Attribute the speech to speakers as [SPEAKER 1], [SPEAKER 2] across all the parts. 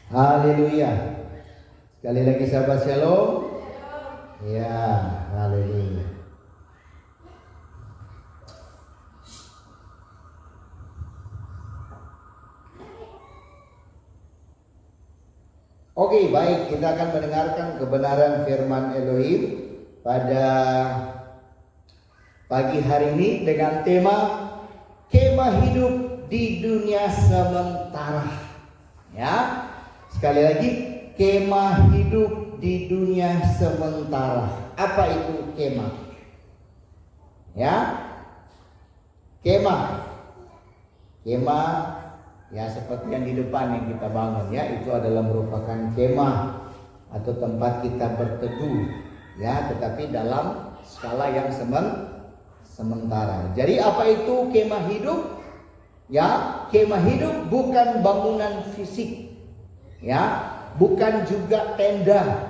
[SPEAKER 1] Haleluya. Sekali lagi sahabat Shalom. Ya, haleluya. Oke, baik, kita akan mendengarkan kebenaran firman Elohim pada pagi hari ini dengan tema kemah hidup di dunia sementara. Ya, sekali lagi, kemah hidup di dunia sementara. Apa itu kemah? Ya, kemah ya seperti yang di depan yang kita bangun ya, itu adalah merupakan kemah atau tempat kita berteduh ya, tetapi dalam skala yang sementara. Jadi apa itu kemah hidup? Ya, kemah hidup bukan bangunan fisik ya, bukan juga tenda,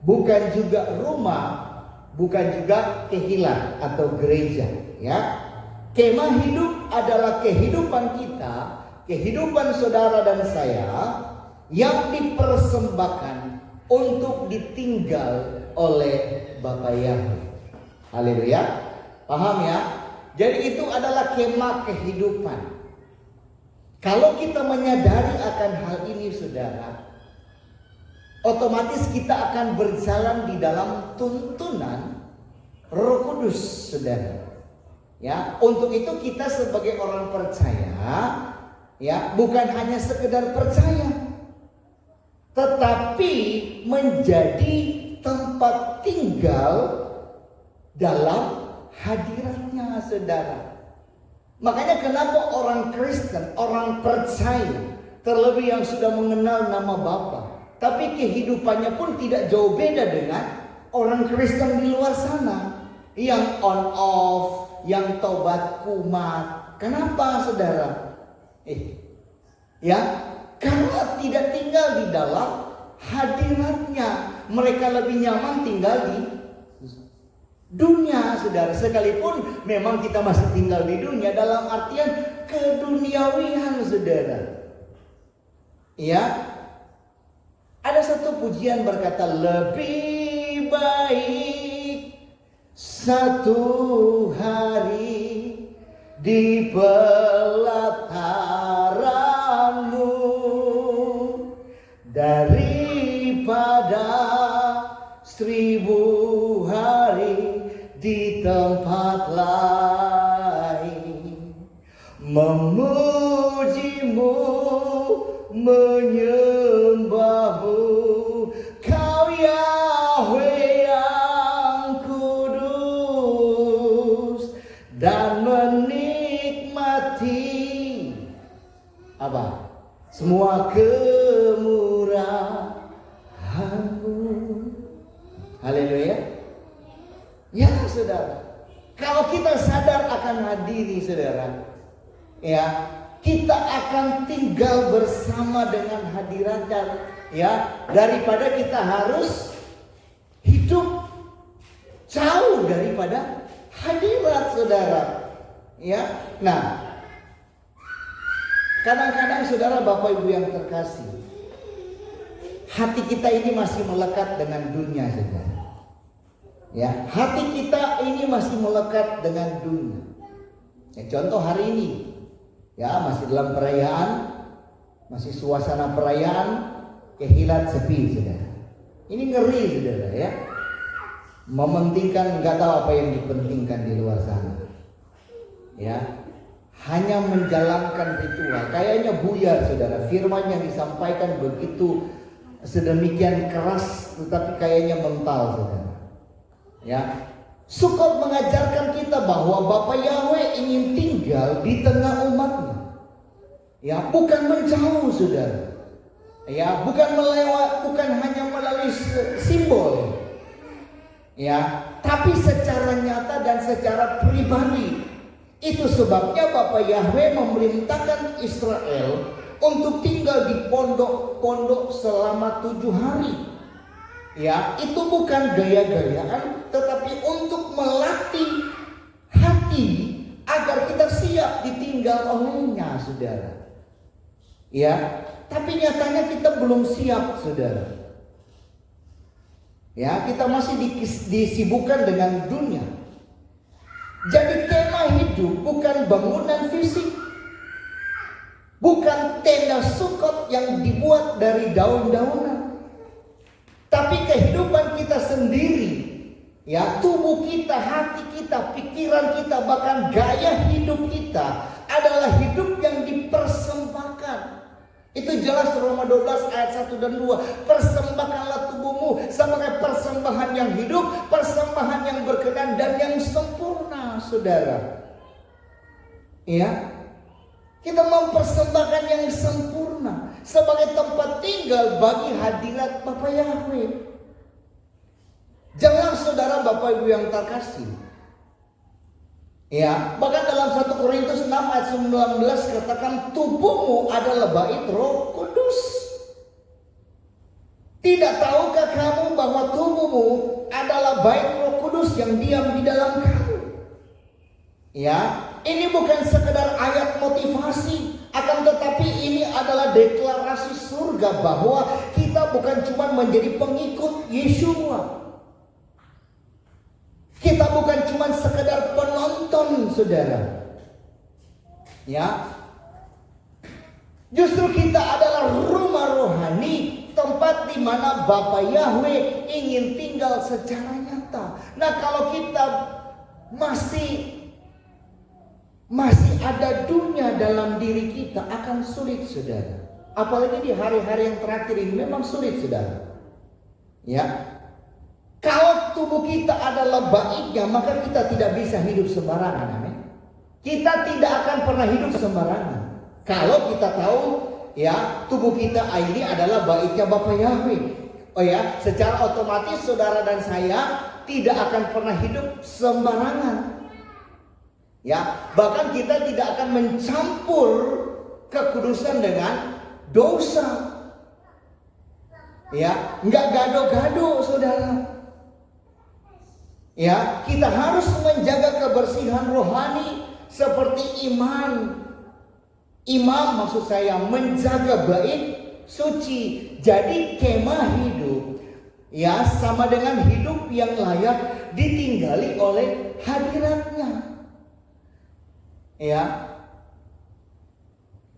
[SPEAKER 1] bukan juga rumah, bukan juga kehilah atau gereja ya. Kemah hidup adalah kehidupan kita, kehidupan saudara dan saya yang dipersembahkan untuk ditinggal oleh Bapa Yahweh. Haleluya. Paham ya? Jadi itu adalah kemah kehidupan. Kalau kita menyadari akan hal ini saudara, otomatis kita akan berjalan di dalam tuntunan Roh Kudus saudara. Ya, untuk itu kita sebagai orang percaya ya, bukan hanya sekedar percaya, tetapi menjadi tempat tinggal dalam hadiratnya saudara. Makanya kenapa orang Kristen, orang percaya, terlebih yang sudah mengenal nama Bapa, tapi kehidupannya pun tidak jauh beda dengan orang Kristen di luar sana, yang on off, yang tobat kumat. Kenapa saudara? Ya, karena tidak tinggal di dalam hadiratnya. Mereka lebih nyaman tinggal di dunia saudara. Sekalipun memang kita masih tinggal di dunia dalam artian keduniawian saudara. Ya, ada satu pujian berkata, lebih baik satu hari di pelataranmu daripada 1000 hari di tempat lain, memujimu, menyembahmu, Kau Yahweh yang kudus, dan menikmati apa? Semua kemurahanmu. Haleluya. Ya saudara, kalau kita sadar akan hadiri saudara, ya, kita akan tinggal bersama dengan hadiratnya ya, daripada kita harus hidup jauh daripada hadirat saudara. Ya, nah, kadang-kadang saudara Bapak Ibu yang terkasih, hati kita ini masih melekat dengan dunia saudara. Ya, hati kita ini masih melekat dengan dunia. Ya, contoh hari ini, ya masih dalam perayaan, masih suasana perayaan, kehilat sepi saudara. Ini ngeri saudara ya. Mementingkan, nggak tahu apa yang dipentingkan di luar sana. Ya, hanya menjalankan ritual. Kayaknya buyar saudara. Firman yang disampaikan begitu sedemikian keras, tetapi kayaknya mental saudara. Ya, Sukot mengajarkan kita bahwa Bapa Yahweh ingin tinggal di tengah umatnya. Ya, bukan menjauh saudara. Ya, bukan hanya melalui simbol. Ya, tapi secara nyata dan secara pribadi. Itu sebabnya Bapa Yahweh memerintahkan Israel untuk tinggal di pondok-pondok selama 7 hari. Ya, itu bukan gaya-gayaan, tetapi untuk melatih hati agar kita siap ditinggal olehnya, saudara. Ya, Tapi nyatanya kita belum siap, saudara. Ya, kita masih disibukkan dengan dunia. Jadi kemah hidup bukan bangunan fisik, bukan tenda Sukot yang dibuat dari daun-daunan, tapi kehidupan kita sendiri. Ya, tubuh kita, hati kita, pikiran kita, bahkan gaya hidup kita adalah hidup yang dipersembahkan. Itu jelas Roma 12 ayat 1 dan 2. Persembahkanlah tubuhmu sebagai persembahan yang hidup, persembahan yang berkenan dan yang sempurna, saudara. Ya, kita mempersembahkan yang sempurna sebagai tempat tinggal bagi hadirat Bapa Yahweh. Jangan saudara Bapak Ibu yang terkasih. Ya, bahkan dalam 1 Korintus 6 ayat 19 katakan tubuhmu adalah bait Roh Kudus. Tidak tahukah kamu bahwa tubuhmu adalah bait Roh Kudus yang diam di dalam kamu? Ya, ini bukan sekedar ayat motivasi, akan tetapi ini adalah deklarasi surga bahwa kita bukan cuma menjadi pengikut Yeshua. Kita bukan cuma sekedar penonton, saudara. Ya, justru kita adalah rumah rohani, tempat di mana Bapa Yahweh ingin tinggal secara nyata. Nah, kalau kita masih ada dunia dalam diri kita, akan sulit, saudara. Apalagi di hari-hari yang terakhir ini memang sulit, saudara. Ya. Kalau tubuh kita adalah baiknya, maka kita tidak bisa hidup sembarangan. Amin. Kita tidak akan pernah hidup sembarangan. Kalau kita tahu, ya, tubuh kita ini adalah baiknya Bapa Yahweh. Oh ya, secara otomatis saudara dan saya tidak akan pernah hidup sembarangan. Ya, bahkan kita tidak akan mencampur kekudusan dengan dosa. Ya, enggak gado-gado, saudara. Ya, kita harus menjaga kebersihan rohani seperti iman. Imam maksud saya menjaga baik suci. Jadi kemah hidup, ya, sama dengan hidup yang layak ditinggali oleh hadiratnya. Ya,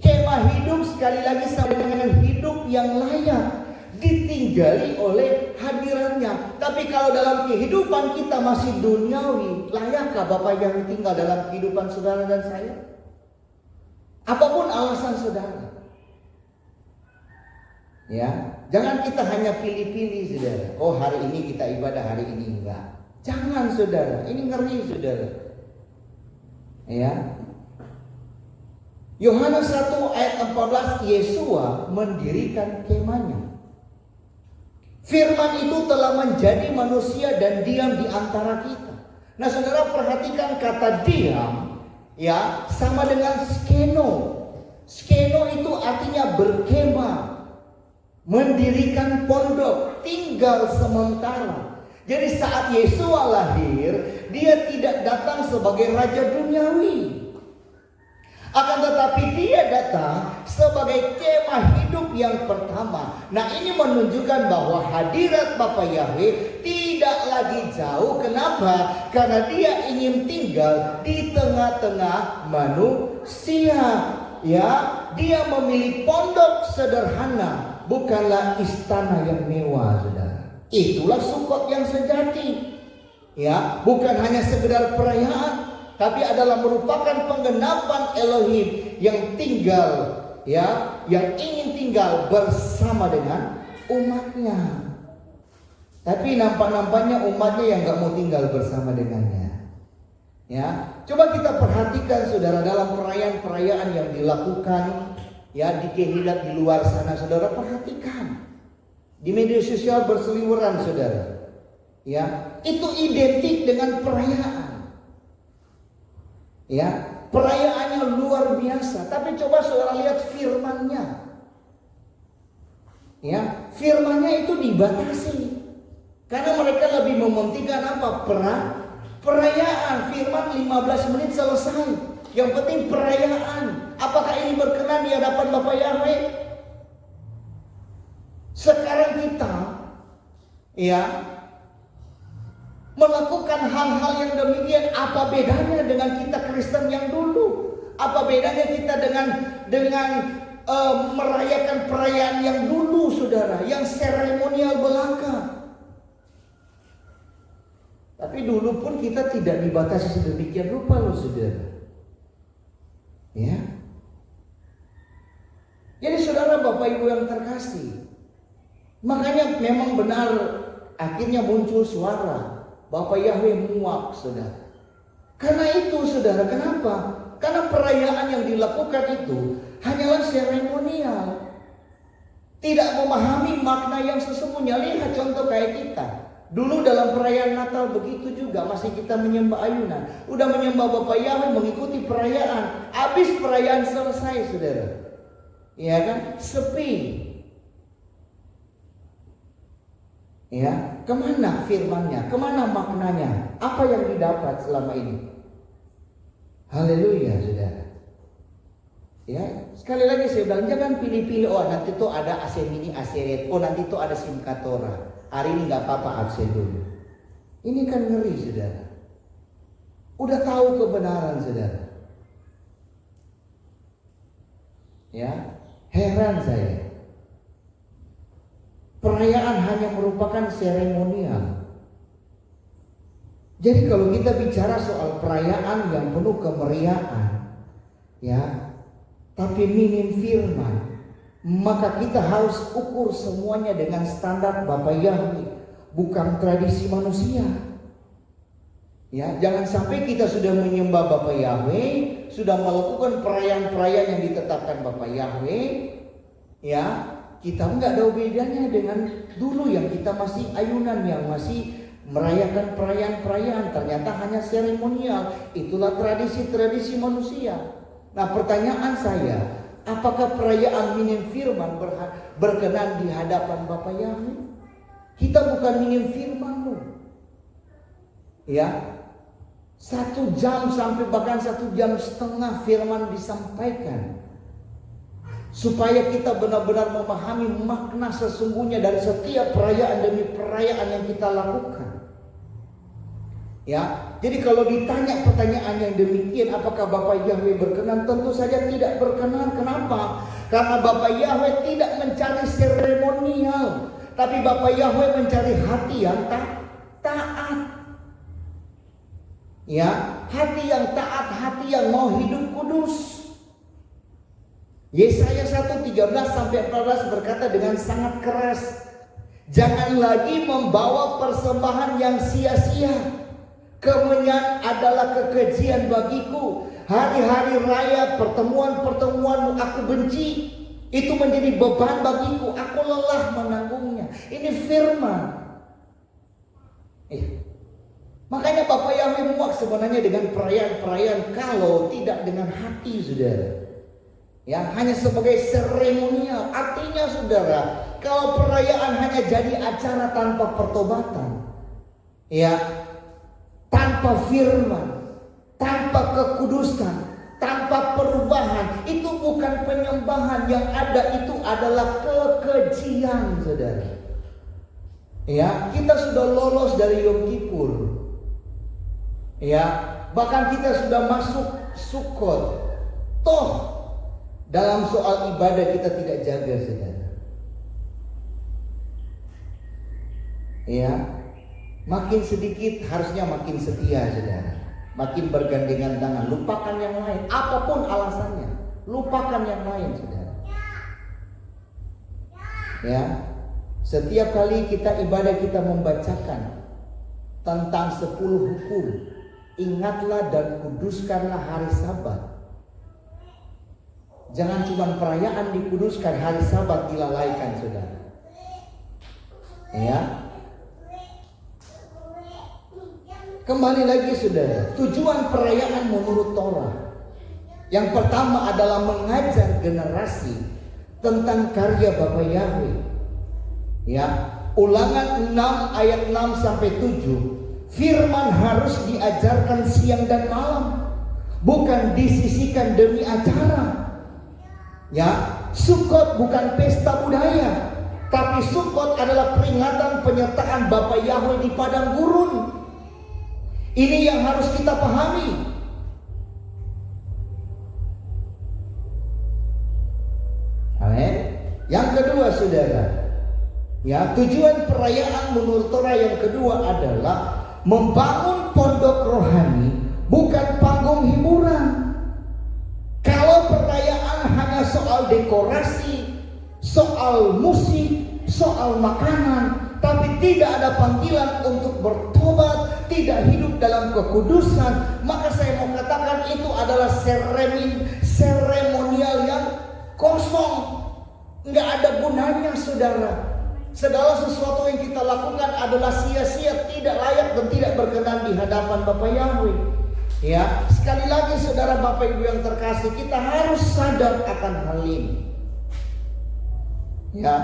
[SPEAKER 1] kemah hidup sekali lagi sama dengan hidup yang layak ditinggali oleh hadirannya. Tapi kalau dalam kehidupan kita masih duniawi, layakkah Bapak yang tinggal dalam kehidupan saudara dan saya? Apapun alasan saudara, ya, jangan kita hanya pilih-pilih, saudara. Oh, hari ini kita ibadah, hari ini enggak. Jangan, saudara. Ini ngeri, saudara. Ya. Yohanes 1 ayat 14, Yesua mendirikan kemahnya. Firman itu telah menjadi manusia dan diam di antara kita. Nah, saudara perhatikan kata diam, ya, sama dengan skeno. Skeno itu artinya berkemah, mendirikan pondok, tinggal sementara. Jadi saat Yesua lahir, dia tidak datang sebagai raja duniawi. Akan tetapi dia datang sebagai kemah hidup yang pertama. Nah, ini menunjukkan bahwa hadirat Bapa Yahweh tidak lagi jauh. Kenapa? Karena dia ingin tinggal di tengah-tengah manusia. Ya, dia memilih pondok sederhana, bukanlah istana yang mewah, saudara. Itulah Sukot yang sejati. Ya, bukan hanya sekedar perayaan, tapi adalah merupakan penggenapan Elohim yang tinggal, ya, yang ingin tinggal bersama dengan umatnya. Tapi nampak-nampaknya umatnya yang gak mau tinggal bersama dengannya. Ya, coba kita perhatikan, saudara, dalam perayaan-perayaan yang dilakukan, ya, di kehilat di luar sana, saudara perhatikan. Di media sosial berseliweran, saudara. Ya, itu identik dengan perayaan. Ya, perayaannya luar biasa. Tapi coba saudara lihat firman-Nya. Ya, firman-Nya itu dibatasi. Karena mereka lebih mementingkan apa? Perayaan. Firman 15 menit selesai. Yang penting perayaan. Apakah ini berkenan di hadapan Bapa Yahweh? Sekarang kita ya melakukan hal-hal yang demikian. Apa bedanya dengan kita Kristen yang dulu? Apa bedanya kita dengan merayakan perayaan yang dulu, saudara, yang seremonial belaka? Tapi dulu pun kita tidak dibatasi sedemikian rupa loh, saudara. Ya. Jadi saudara, Bapak Ibu yang terkasih, makanya memang benar akhirnya muncul suara Bapak Yahweh muak, saudara. Karena itu, saudara, kenapa? Karena perayaan yang dilakukan itu hanyalah seremonial, tidak memahami makna yang sesungguhnya. Lihat contoh kayak kita. Dulu dalam perayaan Natal begitu juga, masih kita menyembah ayunan. Udah menyembah Bapak Yahweh, mengikuti perayaan. Habis perayaan selesai, saudara. Iya kan? Sepi. Ya, kemana firmannya? Kemana maknanya? Apa yang didapat selama ini? Haleluya, saudara. Ya, sekali lagi saya bilang, jangan pilih-pilih. Oh, nanti tuh ada AC mini, AC red. Oh, nanti tuh ada SIM Katora. Hari ini nggak apa-apa, absen dulu. Ini kan ngeri, saudara. Udah tahu kebenaran, saudara. Ya, heran saya. Perayaan hanya merupakan seremonial. Jadi kalau kita bicara soal perayaan yang penuh kemeriahan, ya, tapi minim firman, maka kita harus ukur semuanya dengan standar Bapak Yahweh, bukan tradisi manusia. Ya, jangan sampai kita sudah menyembah Bapak Yahweh, sudah melakukan perayaan-perayaan yang ditetapkan Bapak Yahweh, ya, kita nggak ada bedanya dengan dulu yang kita masih ayunan, yang masih merayakan perayaan-perayaan, ternyata hanya seremonial. Itulah tradisi-tradisi manusia. Nah, pertanyaan saya, apakah perayaan minim firman berkenan di hadapan Bapak Yahweh? Kita bukan minim firman loh. Ya, 1 jam sampai bahkan 1,5 jam firman disampaikan, supaya kita benar-benar memahami makna sesungguhnya dari setiap perayaan demi perayaan yang kita lakukan. Ya, jadi kalau ditanya pertanyaan yang demikian, apakah Bapak Yahweh berkenan? Tentu saja tidak berkenan. Kenapa? Karena Bapak Yahweh tidak mencari seremonial, tapi Bapak Yahweh mencari hati yang taat. Ya, hati yang taat, hati yang mau hidup kudus. Yesaya 1:13-14 berkata dengan sangat keras, jangan lagi membawa persembahan yang sia-sia. Kemenyan adalah kekejian bagiku. Hari-hari raya, pertemuan-pertemuanmu aku benci. Itu menjadi beban bagiku. Aku lelah menanggungnya. Ini firman. Makanya Bapak Yahweh muak sebenarnya dengan perayaan-perayaan kalau tidak dengan hati, saudara. Ya, hanya sebagai seremonial. Artinya, saudara, kalau perayaan hanya jadi acara tanpa pertobatan, ya, tanpa firman, tanpa kekudusan, tanpa perubahan, itu bukan penyembahan. Yang ada itu adalah kekejian, saudara. Ya, kita sudah lolos dari Yom Kippur. Ya, bahkan kita sudah masuk Sukkot. Toh dalam soal ibadah kita tidak jaga, saudara. Ya, makin sedikit harusnya makin setia, saudara. Makin bergandengan tangan, lupakan yang lain, apapun alasannya, lupakan yang lain, saudara. Ya, setiap kali kita ibadah kita membacakan tentang 10 hukum. Ingatlah dan kuduskanlah hari Sabat. Jangan cuma perayaan dikuduskan, hari Sabat dilalaikan, saudara. Ya. Kembali lagi, saudara, tujuan perayaan menurut Torah. Yang pertama adalah mengajar generasi tentang karya Bapa Yahweh. Ya, Ulangan 6 ayat 6-7. Firman harus diajarkan siang dan malam, bukan disisihkan demi acara. Ya, Sukkot bukan pesta budaya, Tapi Sukkot adalah peringatan penyertaan Bapa Yahweh di padang gurun. Ini yang harus kita pahami. Amin. Yang kedua, saudara, ya, tujuan perayaan menurut Torah yang kedua adalah membangun pondok rohani, bukan panggung hiburan. Kalau perayaan hanya soal dekorasi, soal musik, soal makanan, tapi tidak ada panggilan untuk bertobat, tidak hidup dalam kekudusan, maka saya mau katakan itu adalah seremonial yang kosong, nggak ada gunanya, saudara. Segala sesuatu yang kita lakukan adalah sia-sia, tidak layak dan tidak berkenan di hadapan Bapa Yahweh. Ya, sekali lagi saudara Bapak Ibu yang terkasih, kita harus sadar akan hal ini. Ya.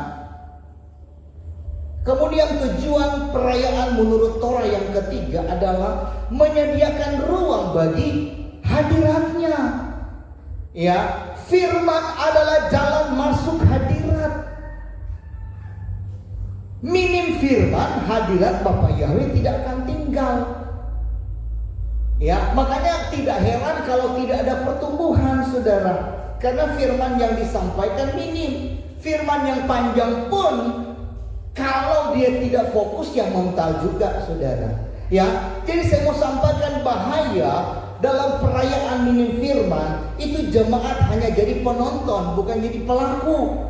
[SPEAKER 1] Kemudian tujuan perayaan menurut Torah yang ketiga adalah menyediakan ruang bagi hadiratnya. Ya, firman adalah jalan masuk hadirat. Minim firman, hadirat Bapa Yahweh tidak akan tinggal. Ya, makanya tidak heran kalau tidak ada pertumbuhan, saudara. Karena firman yang disampaikan minim. Firman yang panjang pun kalau dia tidak fokus yang mental juga, saudara. Ya, jadi saya mau sampaikan bahaya dalam perayaan minim firman itu jemaat hanya jadi penonton, bukan jadi pelaku.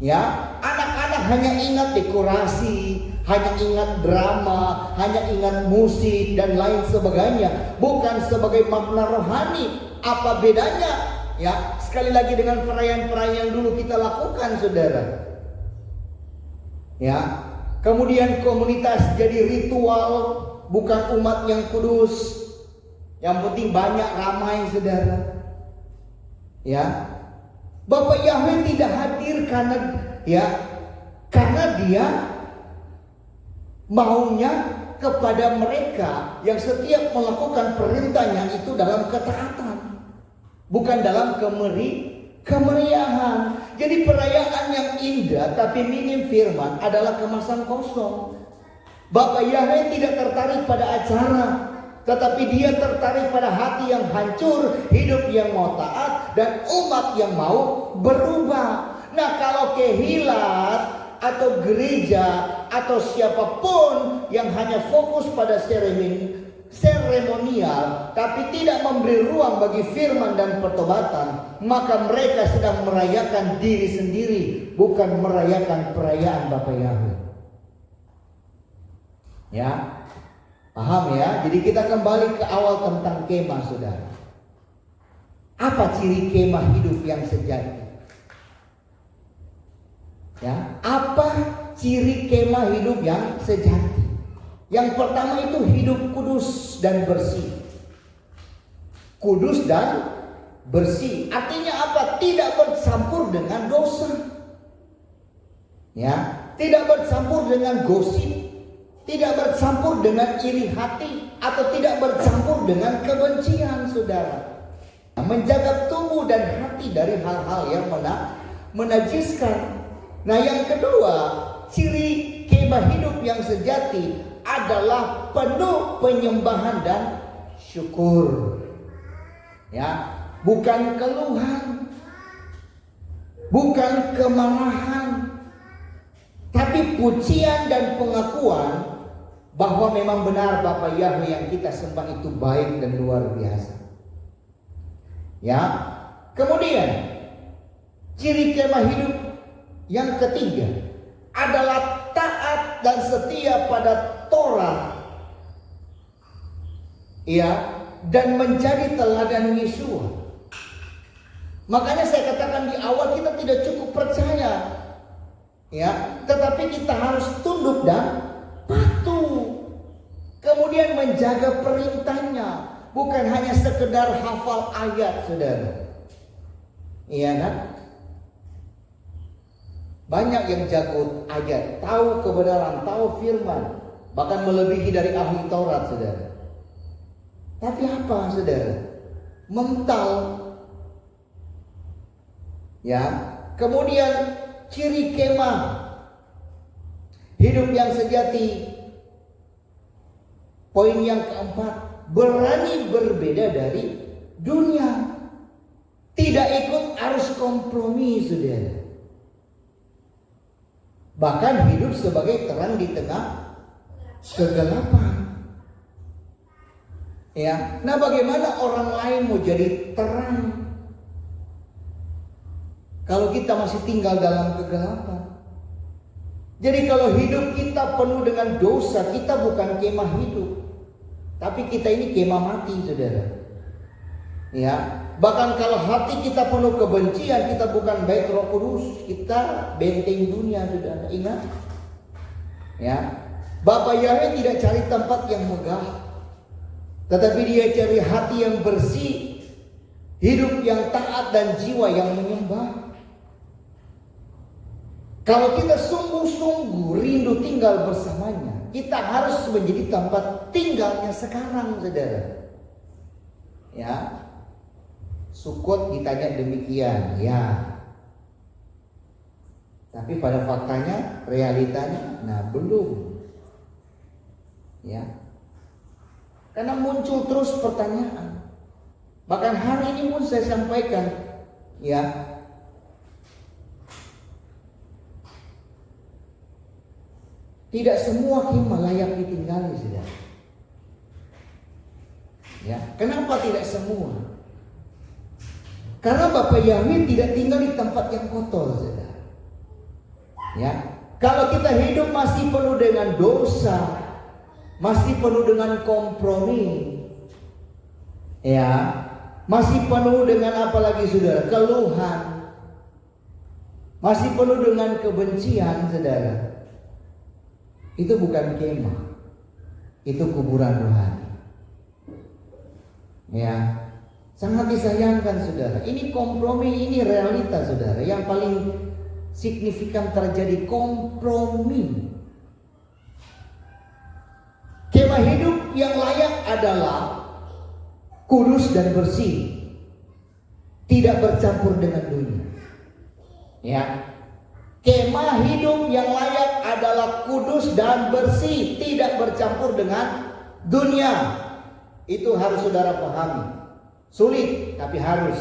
[SPEAKER 1] Ya, anak-anak hanya ingat dekorasi, hanya ingat drama, hanya ingat musik dan lain sebagainya, bukan sebagai makna rohani. Apa bedanya? Ya, sekali lagi dengan perayaan-perayaan yang dulu kita lakukan, saudara. Ya, kemudian komunitas jadi ritual, bukan umat yang kudus. Yang penting banyak ramai, saudara. Ya, Bapak Yahweh tidak hadir karena dia maunya kepada mereka yang setiap melakukan perintahnya itu dalam ketaatan, bukan dalam kemeriahan. Jadi perayaan yang indah tapi minim firman adalah kemasan kosong. Bapak Yahweh tidak tertarik pada acara, tetapi dia tertarik pada hati yang hancur, hidup yang mau taat, dan umat yang mau berubah. Nah, kalau kehilat atau gereja atau siapapun yang hanya fokus pada seremonial tapi tidak memberi ruang bagi firman dan pertobatan, maka mereka sedang merayakan diri sendiri, bukan merayakan perayaan Bapa Yahweh. Ya, paham ya? Jadi kita kembali ke awal tentang kemah, saudara. Apa ciri kemah hidup yang sejati? Ya, apa ciri kemah hidup yang sejati? Yang pertama itu hidup kudus dan bersih. Kudus dan bersih artinya apa? Tidak bercampur dengan dosa. Ya, tidak bercampur dengan gosip, tidak bercampur dengan iri hati, atau tidak bercampur dengan kebencian, saudara. Menjaga tubuh dan hati dari hal-hal yang menajiskan. Nah, yang kedua, ciri kemah hidup yang sejati adalah penuh penyembahan dan syukur. Ya, bukan keluhan, bukan kemarahan, tapi pujian dan pengakuan bahwa memang benar Bapa Yahweh yang kita sembah itu baik dan luar biasa. Ya, kemudian ciri kemah hidup yang ketiga adalah taat dan setia pada Torah, ya, dan menjadi teladan Yesua. Makanya saya katakan di awal, kita tidak cukup percaya, ya, tetapi kita harus tunduk dan patuh, kemudian menjaga perintahnya, bukan hanya sekedar hafal ayat, saudara. Iya kan? Banyak yang jago ayat, tahu kebenaran, tahu firman, bahkan melebihi dari ahli Taurat, saudara. Tapi apa, saudara? Mental. Ya. Kemudian ciri kemah Hidup yang sejati. Poin yang keempat, berani berbeda dari dunia. Tidak ikut arus kompromi, saudara. Bahkan hidup sebagai terang di tengah kegelapan. Ya, nah bagaimana orang lain mau jadi terang kalau kita masih tinggal dalam kegelapan? Jadi kalau hidup kita penuh dengan dosa, kita bukan kemah hidup, tapi kita ini kemah mati, saudara. Ya, bahkan kalau hati kita penuh kebencian, kita bukan bait Roh Kudus, kita benteng dunia, saudara. Ingat? Ya, Bapa Yahweh tidak cari tempat yang megah, tetapi dia cari hati yang bersih, hidup yang taat dan jiwa yang menyembah. Kalau kita sungguh-sungguh rindu tinggal bersamanya, kita harus menjadi tempat tinggalnya sekarang, saudara. Ya, Sukot ditanya demikian, ya. Tapi pada faktanya, realitanya, nah belum. Ya. Karena muncul terus pertanyaan. Bahkan hari ini pun saya sampaikan, ya. Tidak semua kemah layak ditinggali, saudara. Ya, kenapa tidak semua? Karena Bapak Yahweh tidak tinggal di tempat yang kotor, saudara. Ya, kalau kita hidup masih penuh dengan dosa, masih penuh dengan kompromi, ya, masih penuh dengan apa lagi, saudara? Keluhan, masih penuh dengan kebencian, saudara. Itu bukan kemah, itu kuburan rohani. Ya, sangat disayangkan, saudara. Ini kompromi, ini realita, saudara. Yang paling signifikan terjadi kompromi. Kemah hidup yang layak adalah kudus dan bersih, tidak bercampur dengan dunia. Ya, kemah hidup yang layak adalah kudus dan bersih, tidak bercampur dengan dunia. Itu harus saudara pahami. Sulit, tapi harus.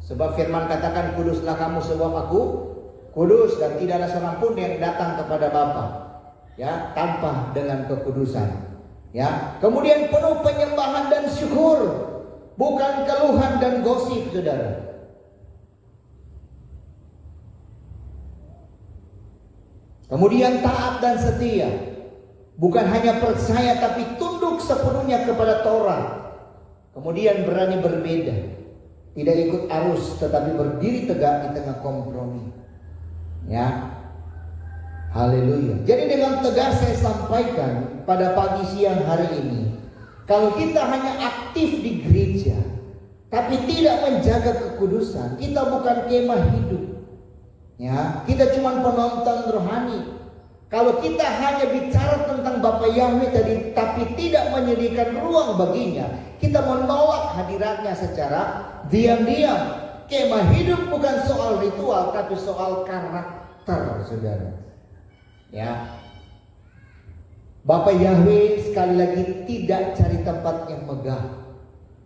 [SPEAKER 1] Sebab firman katakan, kuduslah kamu sebab aku kudus, dan tidak ada seorang pun yang datang kepada Bapa, ya, tanpa dengan kekudusan. Ya, kemudian penuh penyembahan dan syukur, bukan keluhan dan gosip, saudara. Kemudian taat dan setia, bukan hanya percaya tapi tunduk sepenuhnya kepada Taurat. Kemudian berani berbeda, tidak ikut arus tetapi berdiri tegak di tengah kompromi. Ya, haleluya. Jadi dengan tegas saya sampaikan pada pagi siang hari ini, kalau kita hanya aktif di gereja tapi tidak menjaga kekudusan, kita bukan kemah hidup. Ya, kita cuma penonton rohani. Kalau kita hanya bicara tentang Bapa Yahweh tadi tapi tidak menyediakan ruang baginya, kita menolak hadiratnya secara diam-diam. Kemah hidup bukan soal ritual tapi soal karakter, saudara. Ya, Bapa Yahweh sekali lagi tidak cari tempat yang megah,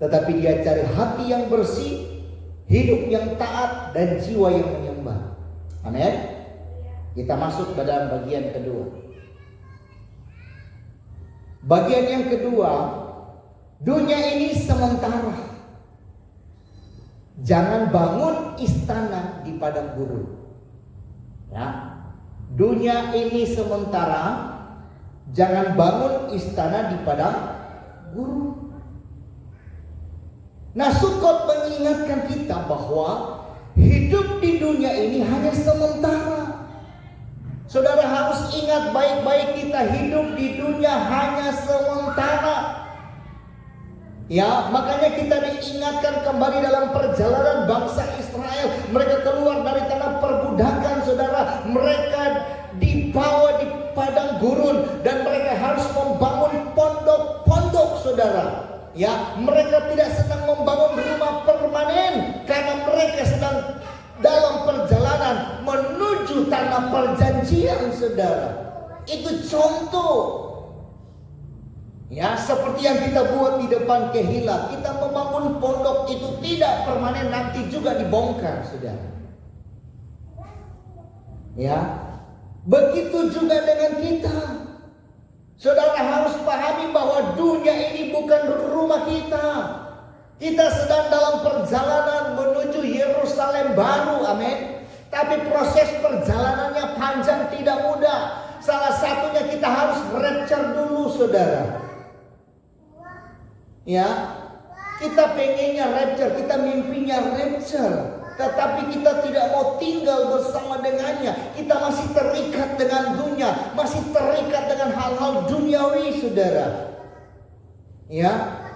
[SPEAKER 1] tetapi dia cari hati yang bersih, hidup yang taat, dan jiwa yang menyembah. Amin. Kita masuk ke dalam bagian kedua. Bagian yang kedua, dunia ini sementara. Jangan bangun istana di padang gurun. Ya, dunia ini sementara. Jangan bangun istana di padang gurun. Nah, Sukot mengingatkan kita bahwa hidup di dunia ini hanya sementara. Saudara harus ingat baik-baik, kita hidup di dunia hanya sementara. Ya, makanya kita diingatkan kembali dalam perjalanan bangsa Israel. Mereka keluar dari tanah perbudakan, saudara. Mereka dibawa di padang gurun dan mereka harus membangun pondok-pondok, saudara. Ya, mereka tidak sedang membangun rumah permanen karena mereka sedang dalam perjalanan menuju tanah perjanjian, saudara. Itu contoh. Ya, seperti yang kita buat di depan Kehila, kita membangun pondok itu tidak permanen, nanti juga dibongkar, saudara. Ya, begitu juga dengan kita. Saudara harus pahami bahwa dunia ini bukan rumah kita. Kita sedang dalam perjalanan menuju Yerusalem baru, amin. Tapi proses perjalanannya panjang, tidak mudah. Salah satunya kita harus rapture dulu, saudara. Ya, kita pengennya rapture, kita mimpinya rapture, tetapi kita tidak mau tinggal bersama dengannya. Kita masih terikat dengan dunia, masih terikat dengan hal-hal duniawi, saudara. Ya,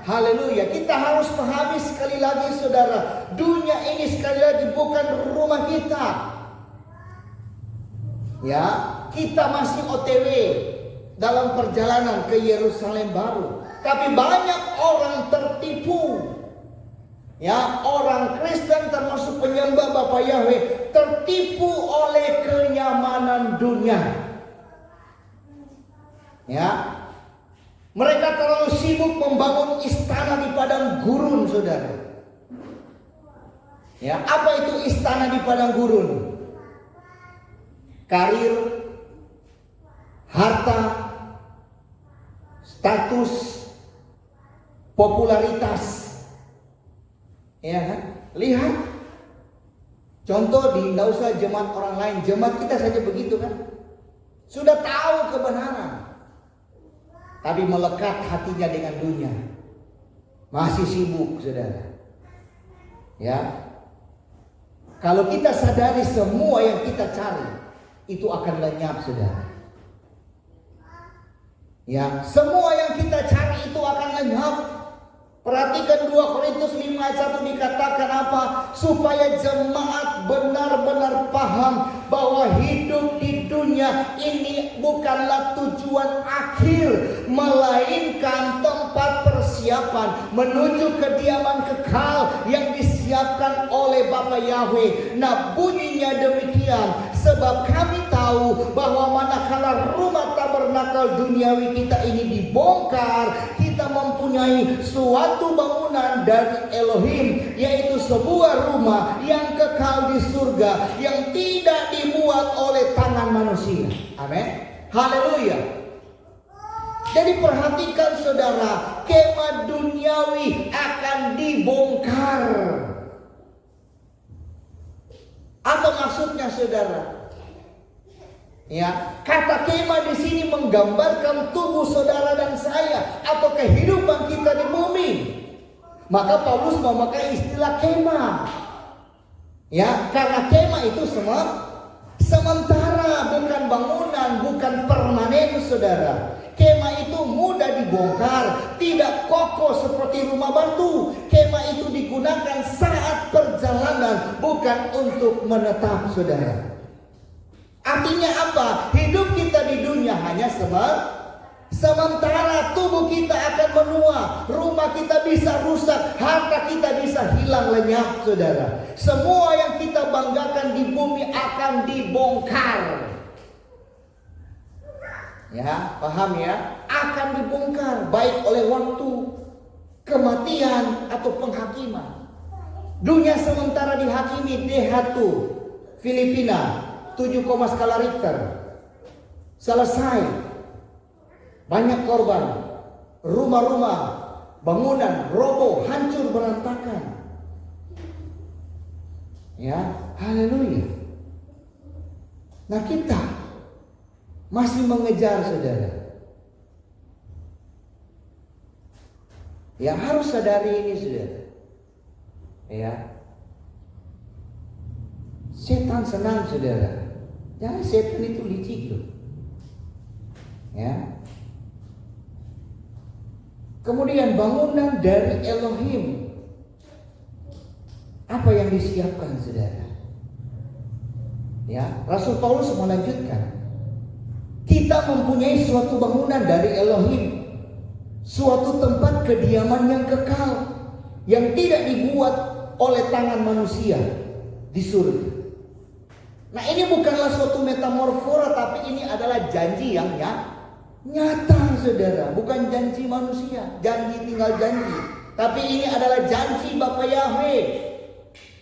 [SPEAKER 1] haleluya. Kita harus pahami sekali lagi, saudara, dunia ini sekali lagi bukan rumah kita. Ya, kita masih OTW dalam perjalanan ke Yerusalem baru. Tapi banyak orang tertipu. Ya, orang Kristen termasuk penyembah Bapa Yahweh tertipu oleh kenyamanan dunia. Ya. Mereka terlalu sibuk membangun istana di padang gurun, saudara. Ya, apa itu istana di padang gurun? Karir, harta, status, popularitas. Ya kan? Lihat contoh di, tidak usah jemaat orang lain, jemaat kita saja begitu kan. Sudah tahu kebenaran, tapi melekat hatinya dengan dunia. Masih sibuk, saudara. Ya. Kalau kita sadari semua yang kita cari itu akan lenyap, saudara. Ya, semua yang kita cari itu akan lenyap. Perhatikan 2 Korintus 5 ayat 1 dikatakan apa? Supaya jemaat benar-benar paham bahwa hidup di dunia ini bukanlah tujuan akhir, melainkan tempat persiapan menuju kediaman kekal yang disiapkan oleh Bapa Yahweh. Nah, bunyinya demikian, sebab kami tahu bahwa manakala rumah tabernakel duniawi kita ini dibongkar, kita mempunyai suatu bangunan dari Elohim, yaitu sebuah rumah yang kekal di surga, yang tidak dibuat oleh tangan manusia. Amin. Haleluya. Jadi perhatikan, saudara, kemah duniawi akan dibongkar. Apa maksudnya, saudara? Ya, kata kemah di sini menggambarkan tubuh saudara dan saya atau kehidupan kita di bumi. Maka Paulus memakai istilah kemah. Ya, karena kemah itu sementara, bukan bangunan, bukan permanen, saudara. Kemah itu mudah dibongkar, tidak kokoh seperti rumah batu. Kemah itu digunakan saat perjalanan, bukan untuk menetap, saudara. Artinya apa? Hidup kita di dunia hanya sementara. Tubuh kita akan menua, rumah kita bisa rusak, harta kita bisa hilang lenyap, saudara. Semua yang kita banggakan di bumi akan dibongkar. Ya, paham ya? Akan dibongkar, baik oleh waktu, kematian, atau penghakiman. Dunia sementara dihakimi D1 Filipina 7, skala Richter. Selesai. Banyak korban. Rumah-rumah, bangunan roboh, hancur berantakan. Ya, haleluya. Nah, kita masih mengejar, saudara. Ya, harus sadari ini, saudara. Ya. Setan senang, saudara. Jangan, setan itu licik loh. Ya. Kemudian bangunan dari Elohim. Apa yang disiapkan, saudara? Ya, Rasul Paulus melanjutkan. Kita mempunyai suatu bangunan dari Elohim, suatu tempat kediaman yang kekal, yang tidak dibuat oleh tangan manusia di surga. Nah, ini bukanlah suatu metamorfora, tapi ini adalah janji yang nyata, saudara. Bukan janji manusia, janji tinggal janji. Tapi ini adalah janji Bapa Yahweh.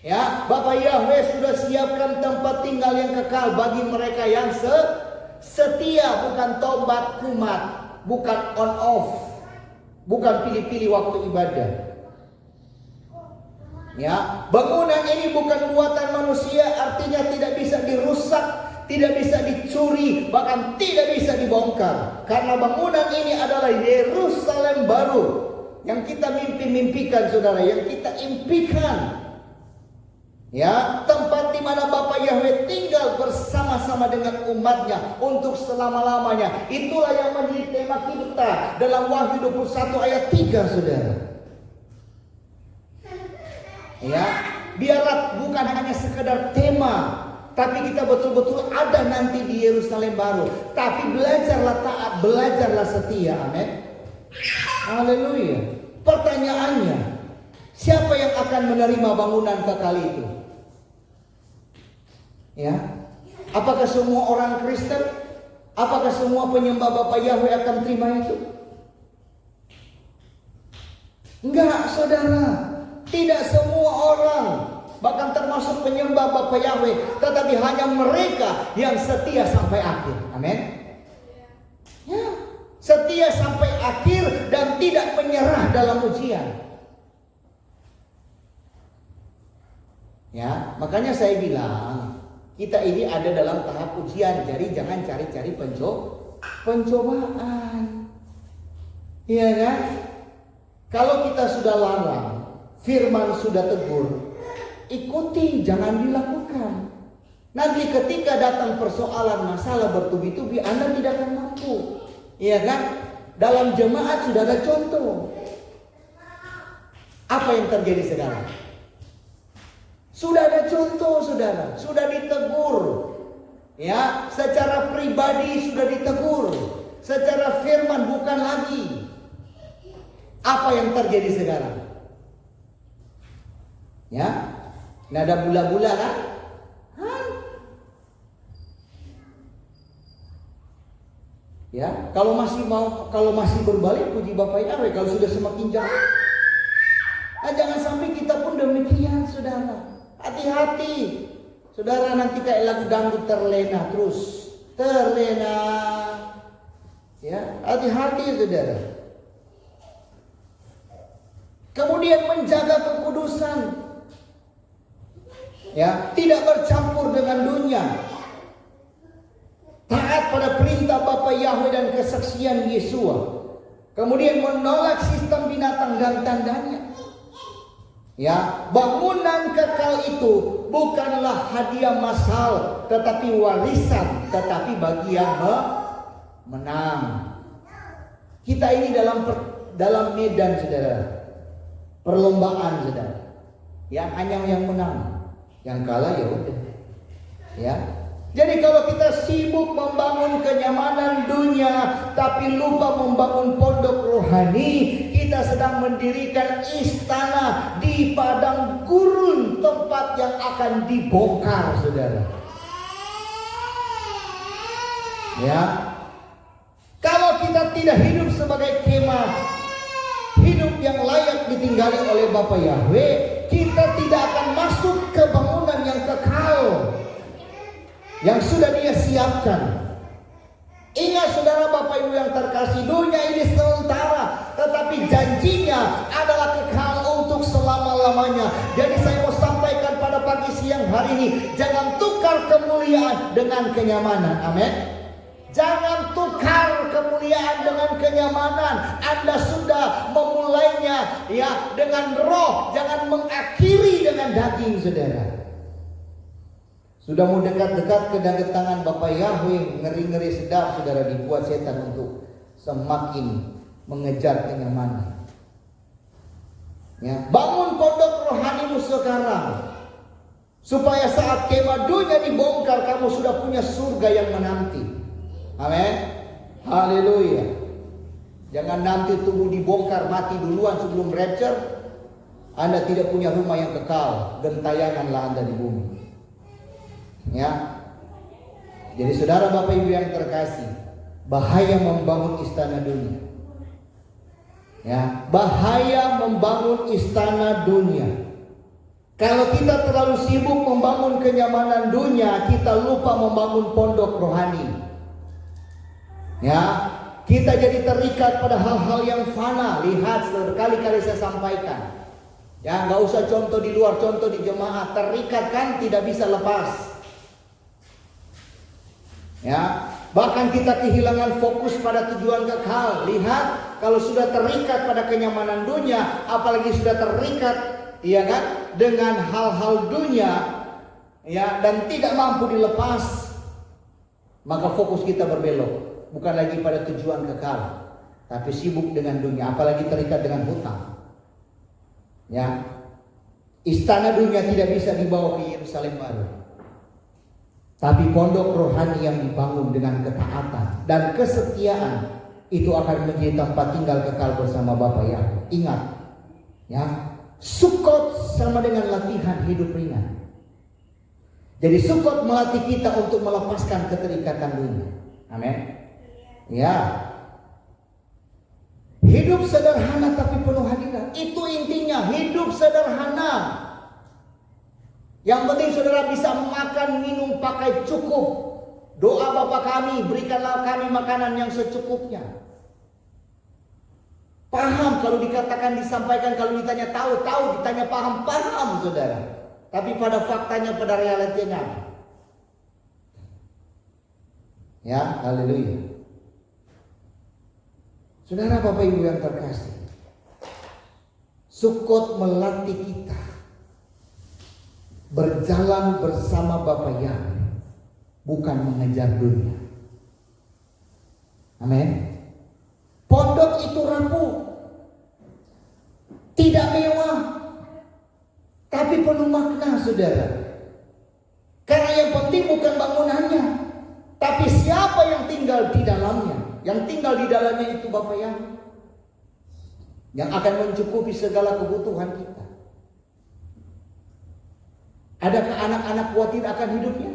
[SPEAKER 1] Ya, Bapa Yahweh sudah siapkan tempat tinggal yang kekal bagi mereka yang setia, bukan tobat kumat, bukan on off, bukan pilih-pilih waktu ibadah. Ya, bangunan ini bukan buatan manusia, artinya tidak bisa dirusak, tidak bisa dicuri, bahkan tidak bisa dibongkar. Karena bangunan ini adalah Yerusalem baru yang kita mimpi-mimpikan, saudara, yang kita impikan. Ya, tempat di mana Bapa Yahweh tinggal bersama-sama dengan umatnya untuk selama-lamanya. Itulah yang menjadi tema kita dalam Wahyu 21 ayat 3, saudara. Ya, biarlah bukan hanya sekedar tema, tapi kita betul-betul ada nanti di Yerusalem baru. Tapi belajarlah taat, belajarlah setia. Amin. Haleluya. Pertanyaannya, siapa yang akan menerima bangunan kekal itu? Ya, apakah semua orang Kristen? Apakah semua penyembah Bapa Yahweh akan terima itu? Enggak, saudara. Tidak semua orang, bahkan termasuk penyembah Bapa Yahweh, tetapi hanya mereka yang setia sampai akhir. Amin. Ya, setia sampai akhir dan tidak menyerah dalam ujian. Ya, makanya saya bilang, kita ini ada dalam tahap ujian, jadi jangan cari-cari pencobaan. Iya kan? Kalau kita sudah larang, firman sudah tegur, ikuti, jangan dilakukan. Nanti ketika datang persoalan masalah bertubi-tubi, Anda tidak akan mampu. Iya kan? Dalam jemaat sudah ada contoh. Apa yang terjadi sekarang? Sudah ada contoh, saudara. Sudah ditegur. Ya, secara pribadi sudah ditegur. Secara firman bukan lagi. Apa yang terjadi sekarang? Ya, nada bula-bula kan? Ya, kalau masih berbalik, puji Bapa Yahweh. Kalau sudah semakin jauh, jangan sampai kita pun demikian, saudara. Hati-hati, saudara, nanti kayak lagu dangdut terlena terus, terlena. Ya, hati-hati, saudara. Kemudian menjaga kekudusan. Ya, tidak bercampur dengan dunia. Taat pada perintah Bapa Yahweh dan kesaksian Yesua. Kemudian menolak sistem binatang dan tandanya. Ya, bangunan kekal itu bukanlah hadiah massal, tetapi warisan, tetapi bagi yang menang. Kita ini dalam medan, saudara, perlombaan, saudara. Yang hanya yang menang, yang kalah ya udah. Ya. Jadi kalau kita sibuk membangun kenyamanan dunia tapi lupa membangun pondok rohani, kita sedang mendirikan istana di padang gurun, tempat yang akan dibongkar, saudara. Ya. Kalau kita tidak hidup sebagai kemah, hidup yang layak ditinggali oleh Bapa Yahweh, kita tidak akan masuk ke bangunan yang kekal yang sudah Dia siapkan. Ingat, saudara, Bapak Ibu yang terkasih, dunia ini sementara, tetapi janjinya adalah kekal untuk selama-lamanya. Jadi saya mau sampaikan pada pagi siang hari ini, jangan tukar kemuliaan dengan kenyamanan. Amin. Jangan tukar kemuliaan dengan kenyamanan. Anda sudah memulainya ya dengan roh, jangan mengakhiri dengan daging, saudara. Sudah mau dekat-dekat kedatangan Bapa Yahweh, ngeri-ngeri sedap, saudara, dibuat setan untuk semakin mengejar kenyamanan. Ya, bangun pondok rohanimu sekarang, supaya saat kemah dunia dibongkar, kamu sudah punya surga yang menanti. Amin. Haleluya. Jangan nanti tubuh dibongkar, mati duluan sebelum rapture. Anda tidak punya rumah yang kekal, gentayanganlah Anda di bumi. Ya. Jadi saudara Bapak Ibu yang terkasih, bahaya membangun istana dunia. Ya, bahaya membangun istana dunia. Kalau kita terlalu sibuk membangun kenyamanan dunia, kita lupa membangun pondok rohani. Ya, kita jadi terikat pada hal-hal yang fana. Lihat, berkali-kali saya sampaikan. Ya, nggak usah contoh di luar, contoh di jemaat. Terikat kan, tidak bisa lepas. Ya, bahkan kita kehilangan fokus pada tujuan kekal. Lihat, kalau sudah terikat pada kenyamanan dunia, apalagi sudah terikat, iya kan, dengan hal-hal dunia, ya, dan tidak mampu dilepas, maka fokus kita berbelok. Bukan lagi pada tujuan kekal, tapi sibuk dengan dunia, apalagi terikat dengan hutang. Ya, istana dunia tidak bisa dibawa ke Yerusalem baru, tapi pondok rohani yang dibangun dengan ketaatan dan kesetiaan itu akan menjadi tempat tinggal kekal bersama Bapa Yakub. Ingat, ya, Sukot sama dengan latihan hidup ringan. Jadi Sukot melatih kita untuk melepaskan keterikatan dunia. Amin. Ya, hidup sederhana tapi penuh hadirat. Itu intinya, hidup sederhana. Yang penting saudara bisa makan, minum, pakai cukup. Doa Bapa kami, berikanlah kami makanan yang secukupnya. Paham kalau dikatakan, disampaikan, kalau ditanya tahu, ditanya paham, saudara. Tapi pada faktanya, pada realitinya. Ya, haleluya. Saudara Bapak Ibu yang terkasih, Sukot melatih kita berjalan bersama Bapa Yahweh, bukan mengejar dunia. Amin. Pondok itu rapuh, tidak mewah, tapi penuh makna, saudara. Karena yang penting bukan bangunannya, tapi siapa yang tinggal di dalamnya. Yang tinggal di dalamnya itu Bapa yang akan mencukupi segala kebutuhan kita. Adakah anak-anak khawatir akan hidupnya?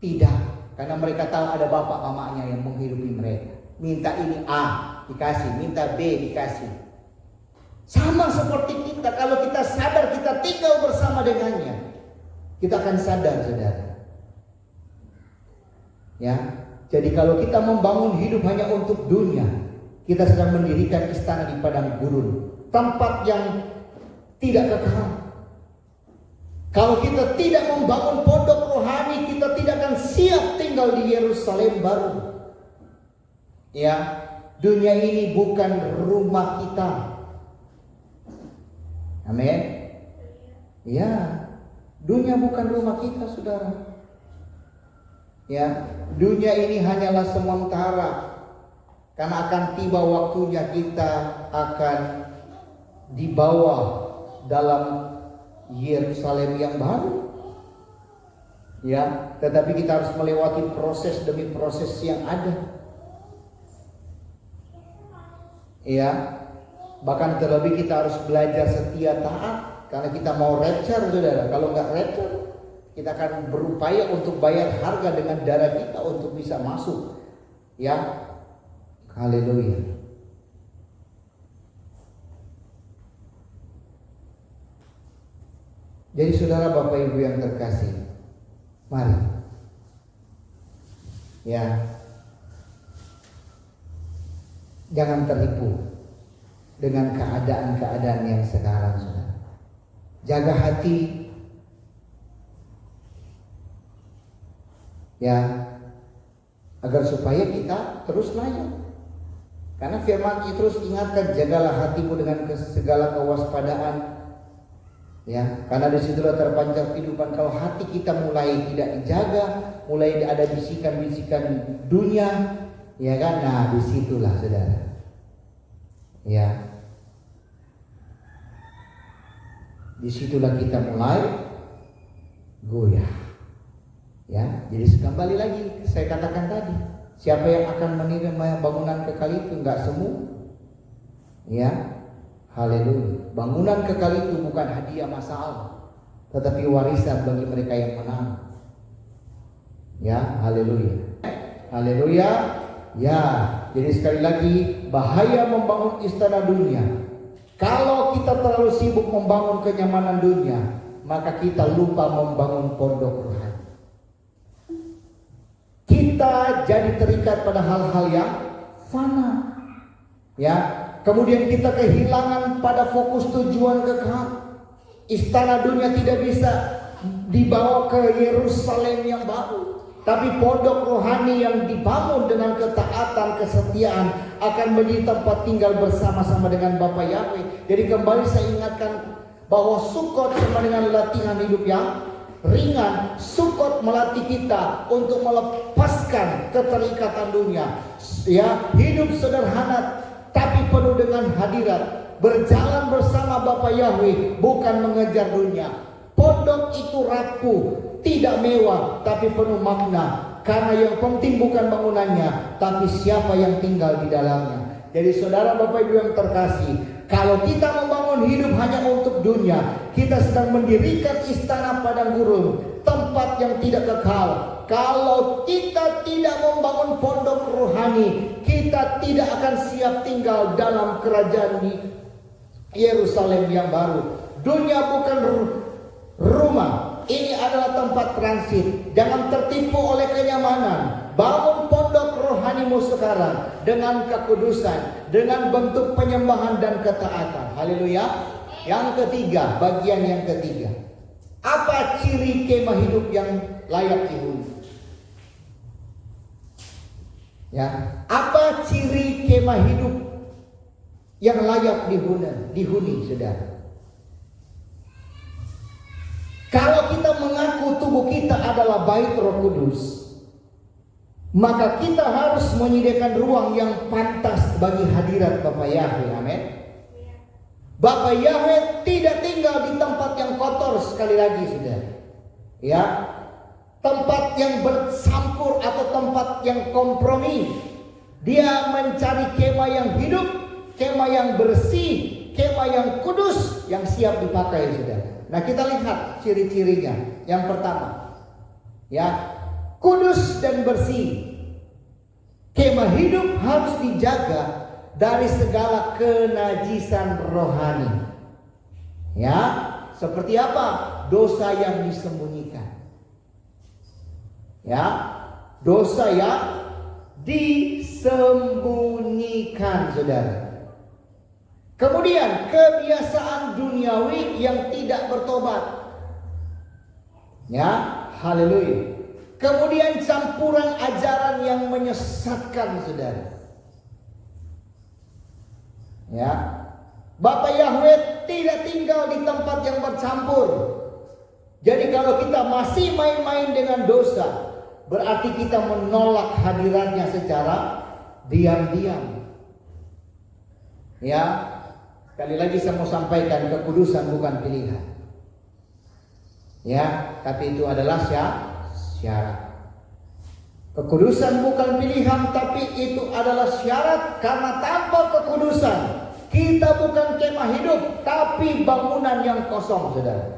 [SPEAKER 1] Tidak, karena mereka tahu ada bapak mamanya yang menghidupi mereka. Minta ini A dikasih, minta B dikasih. Sama seperti kita, kalau kita sadar kita tinggal bersama dengannya, kita akan sadar, saudara. Ya. Jadi kalau kita membangun hidup hanya untuk dunia, kita sedang mendirikan istana di padang gurun, tempat yang tidak kekal. Kalau kita tidak membangun pondok rohani, kita tidak akan siap tinggal di Yerusalem baru. Ya, dunia ini bukan rumah kita. Amin. Ya, dunia bukan rumah kita, saudara. Ya, dunia ini hanyalah sementara, karena akan tiba waktunya kita akan dibawa dalam Yerusalem yang baru. Ya, tetapi kita harus melewati proses demi proses yang ada. Ya, bahkan terlebih kita harus belajar setia taat, karena kita mau rapture, saudara. Kalau nggak rapture, kita akan berupaya untuk bayar harga dengan darah kita untuk bisa masuk. Ya, haleluya. Jadi saudara Bapak Ibu yang terkasih, mari. Ya, jangan tertipu dengan keadaan-keadaan yang sekarang, saudara. Jaga hati. Ya, agar supaya kita terus layak. Karena firman itu terus ingatkan, jagalah hatimu dengan segala kewaspadaan. Ya, karena disitulah terpancar kehidupan. Kalau hati kita mulai tidak dijaga, mulai ada bisikan-bisikan dunia, ya kan? Nah, disitulah, saudara. Ya, disitulah kita mulai goyah. Ya, jadi kembali lagi saya katakan tadi, siapa yang akan menerima bangunan kekal itu? Enggak semua. Ya, haleluya. Bangunan kekal itu bukan hadiah masa Allah, tetapi warisan bagi mereka yang menang. Ya, haleluya. Haleluya. Ya, jadi sekali lagi, bahaya membangun istana dunia. Kalau kita terlalu sibuk membangun kenyamanan dunia, maka kita lupa membangun pondok rohani. Kita jadi terikat pada hal-hal yang fana. Ya, kemudian kita kehilangan pada fokus tujuan kekal. Istana dunia tidak bisa dibawa ke Yerusalem yang baru, tapi pondok rohani yang dibangun dengan ketaatan, kesetiaan akan menjadi tempat tinggal bersama-sama dengan Bapa Yahweh. Jadi kembali saya ingatkan bahwa Sukot sama dengan latihan hidup yang ringan. Sukot melatih kita untuk melepaskan keterikatan dunia. Ya, hidup sederhana tapi penuh dengan hadirat. Berjalan bersama Bapa Yahweh, bukan mengejar dunia. Pondok itu rapuh, tidak mewah, tapi penuh makna. Karena yang penting bukan bangunannya, tapi siapa yang tinggal di dalamnya. Jadi saudara Bapak Ibu yang terkasih, kalau kita membangun hidup hanya untuk dunia, kita sedang mendirikan istana padang gurun, tempat yang tidak kekal. Kalau kita tidak membangun pondok rohani, kita tidak akan siap tinggal dalam kerajaan di Yerusalem yang baru. Dunia bukan rumah, ini adalah tempat transit. Jangan tertipu oleh kenyamanan. Bangun pondok rohanimu sekarang dengan kekudusan, dengan bentuk penyembahan dan ketaatan. Haleluya. Yang ketiga, bagian yang ketiga. Apa ciri kemah hidup yang layak dihuni? Ya, apa ciri kemah hidup yang layak dihuni, saudara? Kalau kita mengaku tubuh kita adalah bait Roh Kudus, maka kita harus menyediakan ruang yang pantas bagi hadirat Bapa Yahweh. Amin. Bapa Yahweh tidak tinggal di tempat yang kotor, sekali lagi saudara. Ya, tempat yang bercampur atau tempat yang kompromi. Dia mencari kemah yang hidup, kemah yang bersih, kemah yang kudus, yang siap dipakai saudara. Nah, kita lihat ciri-cirinya. Yang pertama, ya, kudus dan bersih. Kemah hidup harus dijaga dari segala kenajisan rohani. Ya, seperti apa? Dosa yang disembunyikan. Ya, dosa yang disembunyikan, saudara. Kemudian kebiasaan duniawi yang tidak bertobat. Ya, haleluya. Kemudian campuran ajaran yang menyesatkan, saudara. Ya, Bapa Yahweh tidak tinggal di tempat yang bercampur. Jadi kalau kita masih main-main dengan dosa, berarti kita menolak hadiratnya secara diam-diam. Ya, sekali lagi saya mau sampaikan, kekudusan bukan pilihan. Ya, tapi itu adalah syarat. Kekudusan bukan pilihan, tapi itu adalah syarat. Karena tanpa kekudusan, kita bukan kemah hidup, tapi bangunan yang kosong, saudara.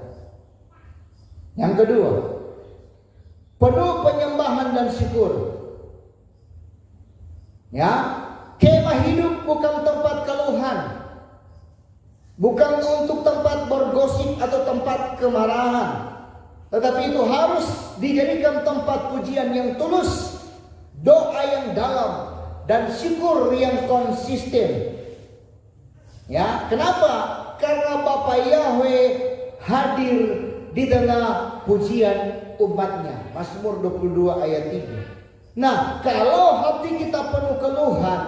[SPEAKER 1] Yang kedua, penuh penyembahan dan syukur. Ya, kemah hidup bukan tempat keluhan, bukan untuk tempat bergosip atau tempat kemarahan, tetapi itu harus dijadikan tempat pujian yang tulus, doa yang dalam, dan syukur yang konsisten. Ya, kenapa? Karena Bapa Yahweh hadir di tengah pujian umatnya. Mazmur 22 ayat 3. Nah, kalau hati kita penuh keluhan,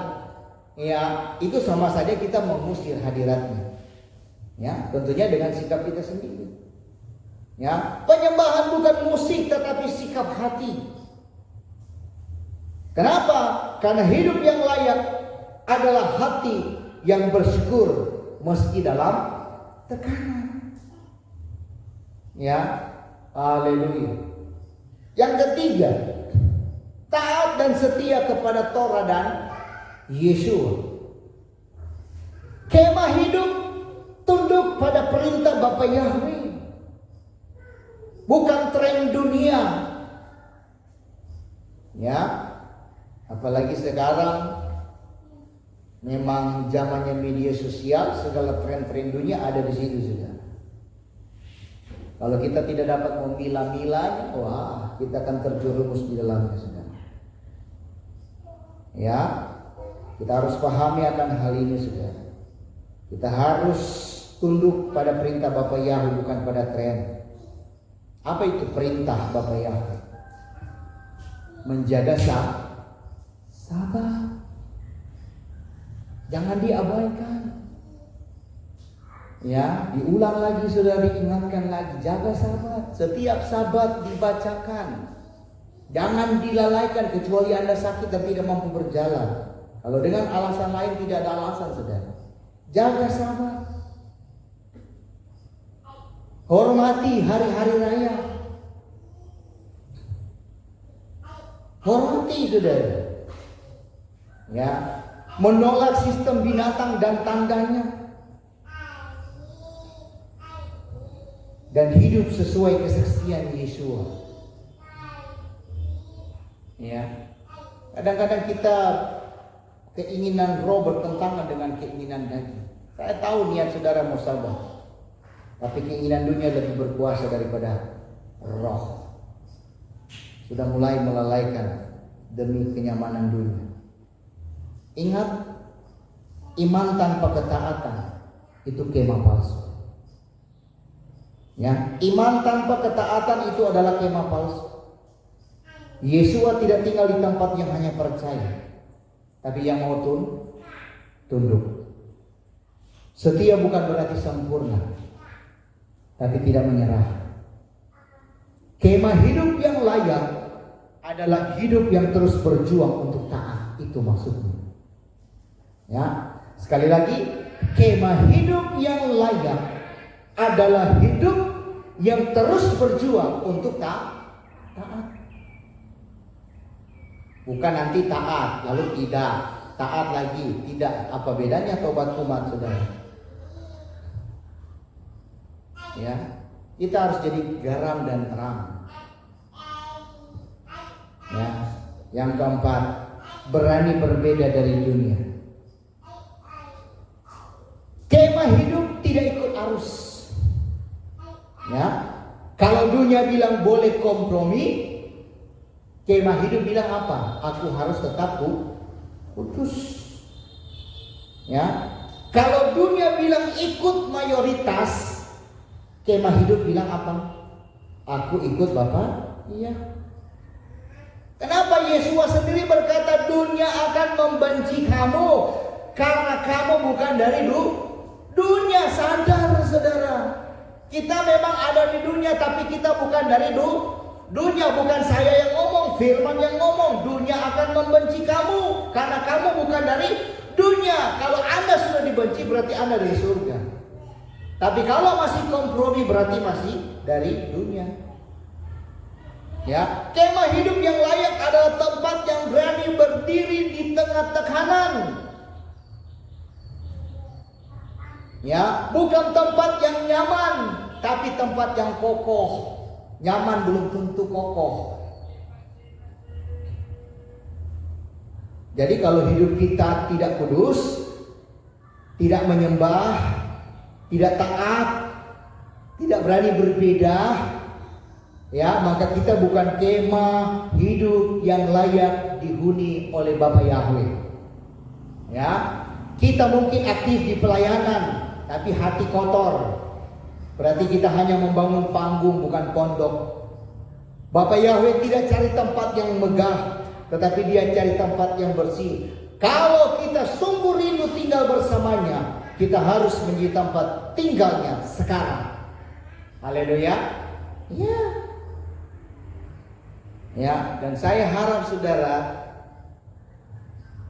[SPEAKER 1] ya, itu sama saja kita mengusir hadiratnya. Ya, tentunya dengan sikap kita sendiri. Ya, penyembahan bukan musik tetapi sikap hati. Kenapa? Karena hidup yang layak adalah hati yang bersyukur meski dalam tekanan. Ya, haleluya. Yang ketiga, taat dan setia kepada Torah dan Yeshua. Kemah hidup tunduk pada perintah Bapa Yahweh, bukan tren dunia. Ya, apalagi sekarang memang zamannya media sosial, segala tren-tren dunia ada di situ sudah. Kalau kita tidak dapat memilah-milahnya, wah, kita akan terjerumus di dalamnya sudah. Ya, kita harus pahami akan hal ini sudah. Kita harus tunduk pada perintah Bapak Yahweh, bukan pada tren. Apa itu perintah Bapak Yahweh? Menjaga sabat. Jangan diabaikan. Ya, diulang lagi, sudah diingatkan lagi, jaga sabat. Setiap sabat dibacakan. Jangan dilalaikan kecuali Anda sakit dan tidak mampu berjalan. Kalau dengan alasan lain tidak ada alasan, saudara. Jaga sabat. Hormati hari-hari raya. Hormati, saudara. Ya, menolak sistem binatang dan tandanya. Dan hidup sesuai kesaksian Yesua. Ya, kadang-kadang kita keinginan roh bertentangan dengan keinginan daging. Saya tahu niat saudara mau sabar, tapi keinginan dunia lebih berkuasa daripada roh. Sudah mulai melalaikan demi kenyamanan dunia. Ingat, iman tanpa ketaatan itu kemah palsu. Ya, iman tanpa ketaatan itu adalah kemah palsu. Yesua tidak tinggal di tempat yang hanya percaya, tapi yang mau tunduk. Setia bukan berarti sempurna, tapi tidak menyerah. Kemah hidup yang layak adalah hidup yang terus berjuang untuk taat. Itu maksudnya. Ya, sekali lagi, kemah hidup yang layak adalah hidup yang terus berjuang untuk taat. Bukan nanti taat lalu tidak, taat lagi tidak. Apa bedanya tobat umat, saudara? Ya, kita harus jadi garam dan terang. Ya, yang keempat, berani berbeda dari dunia. Kemah hidup tidak ikut arus. Ya, kalau dunia bilang boleh kompromi, kemah hidup bilang apa? Aku harus tetap putus. Ya, kalau dunia bilang ikut mayoritas, kemah hidup bilang apa? Aku ikut Bapak. Iya. Kenapa Yesus sendiri berkata dunia akan membenci kamu karena kamu bukan dari dunia? Sadar, saudara. Kita memang ada di dunia, tapi kita bukan dari dunia. Bukan saya yang ngomong, firman yang ngomong. Dunia akan membenci kamu karena kamu bukan dari dunia. Kalau Anda sudah dibenci, berarti Anda dari surga. Tapi kalau masih kompromi, berarti masih dari dunia. Ya, kemah hidup yang layak adalah tempat yang berani berdiri di tengah tekanan. Ya, bukan tempat yang nyaman, tapi tempat yang kokoh. Nyaman belum tentu kokoh. Jadi kalau hidup kita tidak kudus, tidak menyembah, tidak taat, tidak berani berbeda, ya, maka kita bukan kemah hidup yang layak dihuni oleh Bapak Yahweh. Ya, kita mungkin aktif di pelayanan, tapi hati kotor. Berarti kita hanya membangun panggung, bukan pondok. Bapak Yahweh tidak cari tempat yang megah, tetapi Dia cari tempat yang bersih. Kalau kita sungguh rindu tinggal bersamanya, kita harus menjadi tempat tinggalnya sekarang. Haleluya. Ya. Ya, dan saya harap saudara,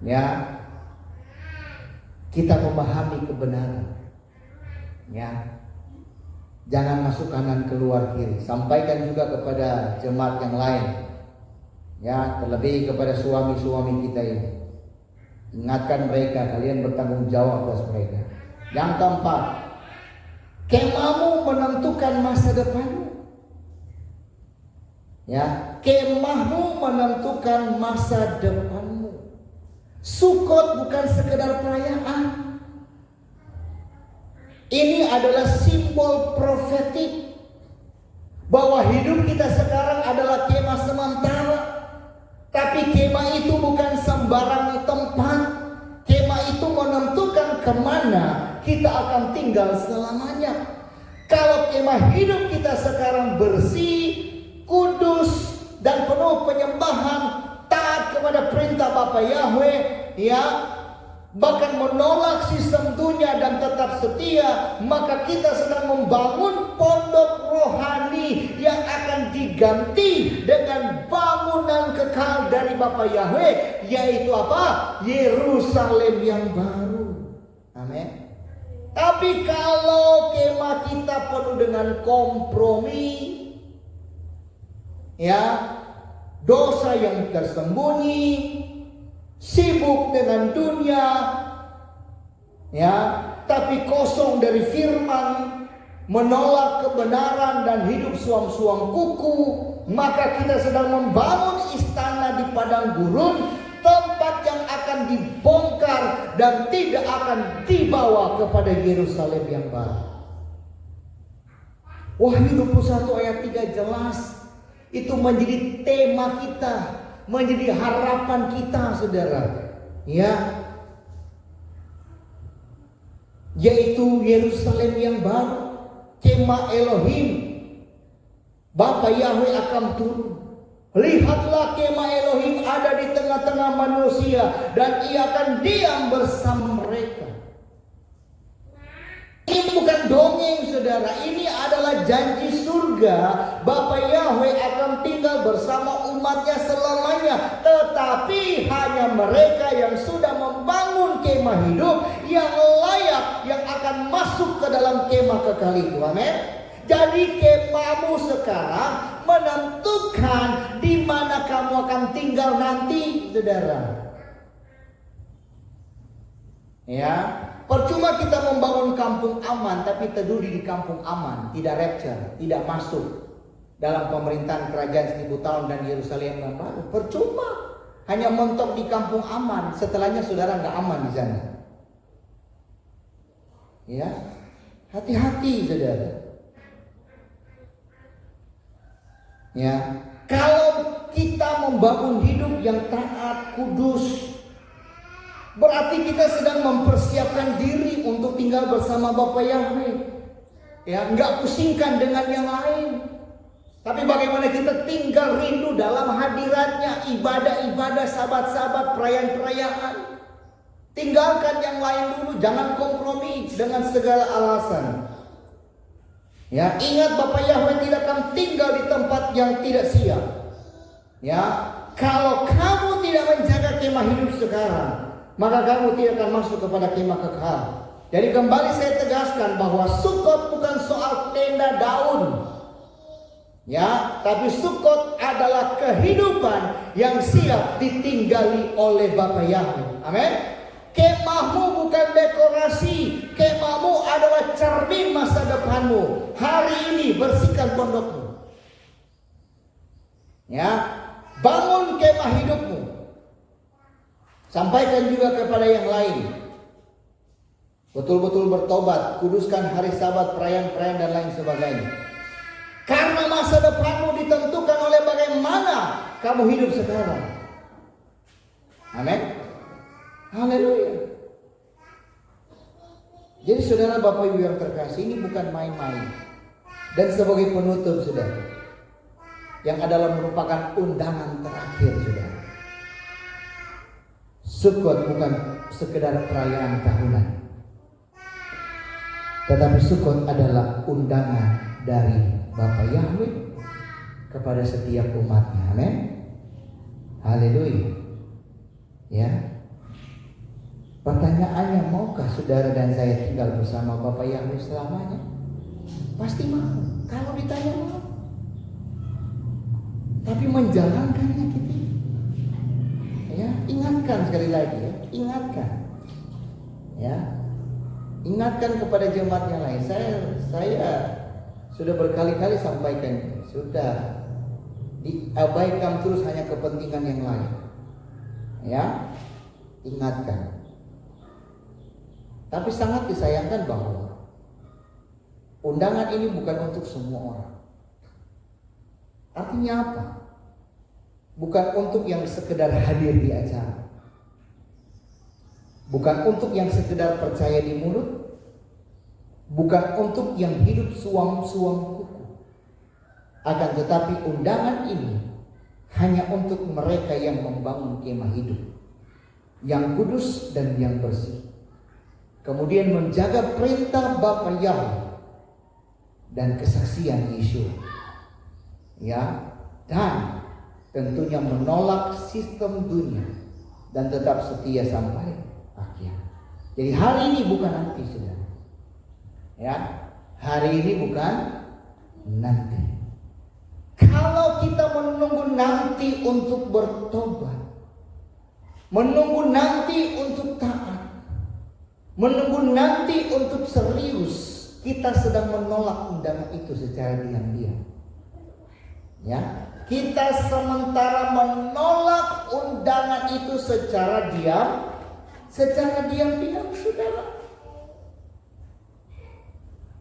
[SPEAKER 1] ya, kita memahami kebenaran. Ya. Jangan masuk kanan keluar kiri. Sampaikan juga kepada jemaat yang lain. Ya, terlebih kepada suami-suami kita ini. Ingatkan mereka, kalian bertanggung jawab atas mereka. Yang keempat, kemahmu menentukan masa depanmu. Ya, kemahmu menentukan masa depanmu. Sukot bukan sekedar perayaan. Ini adalah simbol profetik bahwa hidup kita sekarang adalah kemah sementara. Tapi kemah itu bukan sembarang tempat. Kemah itu menentukan kemana kita akan tinggal selamanya. Kalau kemah hidup kita sekarang bersih, kudus, dan penuh penyembahan, taat kepada perintah Bapa Yahweh, ya, bahkan menolak sistem dunia dan tetap setia, maka kita sedang membangun pondok rohani yang akan diganti dengan bangunan kekal dari Bapa Yahweh, yaitu apa? Yerusalem yang baru. Amin. Tapi kalau kemah kita penuh dengan kompromi, ya, dosa yang tersembunyi, sibuk dengan dunia, ya, tapi kosong dari firman, menolak kebenaran dan hidup suam-suam kuku, maka kita sedang membangun istana di padang gurun, tempat yang akan dibongkar dan tidak akan dibawa kepada Yerusalem yang baru. Wahyu 21 ayat 3 jelas. Itu menjadi tema kita, menjadi harapan kita, saudara. Ya, yaitu Yerusalem yang baru, kemah Elohim. Bapa Yahweh akan turun. Lihatlah kemah Elohim ada di tengah-tengah manusia, dan ia akan diam bersama mereka. Ini bukan dongeng, saudara. Ini adalah janji surga. Bapa Yahweh akan tinggal bersama umatnya selamanya. Tetapi hanya mereka yang sudah membangun kemah hidup yang layak, yang akan masuk ke dalam kemah kekal itu. Amin. Jadi kemahmu sekarang menentukan di mana kamu akan tinggal nanti, saudara. Ya, percuma kita membangun kampung aman tapi teduh di kampung aman, tidak rapture, tidak masuk dalam pemerintahan kerajaan 1000 tahun dan Yerusalem yang baru. Percuma hanya mentok di kampung aman, setelahnya saudara nggak aman di sana. Ya, hati-hati, saudara. Ya, kalau kita membangun hidup yang taat, kudus, berarti kita sedang mempersiapkan diri untuk tinggal bersama Bapa Yahweh. Ya, nggak pusingkan dengan yang lain. Tapi bagaimana kita tinggal rindu dalam hadiratnya, ibadah-ibadah, sabat-sabat, perayaan-perayaan. Tinggalkan yang lain dulu, jangan kompromi dengan segala alasan. Ya, ingat Bapa Yahweh tidak akan tinggal di tempat yang tidak siap. Ya, kalau kamu tidak menjaga kemah hidup sekarang, maka kamu tidak akan masuk kepada kemah kekal. Jadi kembali saya tegaskan bahwa Sukot bukan soal tenda daun. Ya, tapi Sukot adalah kehidupan yang siap ditinggali oleh Bapa Yahweh. Amin. Kemahmu bukan dekorasi, kemahmu adalah cermin masa depanmu. Hari ini bersihkan pondokmu. Ya, bangun kemah hidupmu. Sampaikan juga kepada yang lain. Betul-betul bertobat, kuduskan hari Sabat, perayaan-perayaan dan lain sebagainya. Karena masa depanmu ditentukan oleh bagaimana kamu hidup sekarang. Amin. Haleluya. Jadi saudara, Bapak Ibu yang terkasih, ini bukan main-main. Dan sebagai penutup, saudara, yang adalah merupakan undangan terakhir, saudara. Sukot bukan sekedar perayaan tahunan, tetapi Sukot adalah undangan dari Bapa Yahweh kepada setiap umatnya. Amin. Haleluya. Ya. Pertanyaannya, maukah saudara dan saya tinggal bersama Bapa Yahweh selamanya? Pasti mau. Kalau ditanya mau. Tapi menjalankannya kita. Ya, ingatkan sekali lagi ya. Ingatkan. Ya. Ingatkan kepada jemaat yang lain. Saya sudah berkali-kali sampaikan. Sudah. diabaikan terus hanya kepentingan yang lain. Ya, ingatkan. Tapi sangat disayangkan bahwa undangan ini bukan untuk semua orang. Artinya apa? Bukan untuk yang sekedar hadir di acara. Bukan untuk yang sekedar percaya di mulut. Bukan untuk yang hidup suam-suam kuku. Akan tetapi undangan ini hanya untuk mereka yang membangun kemah hidup, yang kudus dan yang bersih. Kemudian menjaga perintah Bapa Yahweh dan kesaksian Yeshua. Ya, dan tentunya menolak sistem dunia dan tetap setia sampai akhir. Jadi hari ini bukan nanti, saudara. Ya, hari ini bukan nanti. Kalau kita menunggu nanti untuk bertobat, menunggu nanti untuk taat, menunggu nanti untuk serius, kita sedang menolak undangan itu secara diam-diam. Ya, kita sementara menolak undangan itu secara diam-diam, saudara.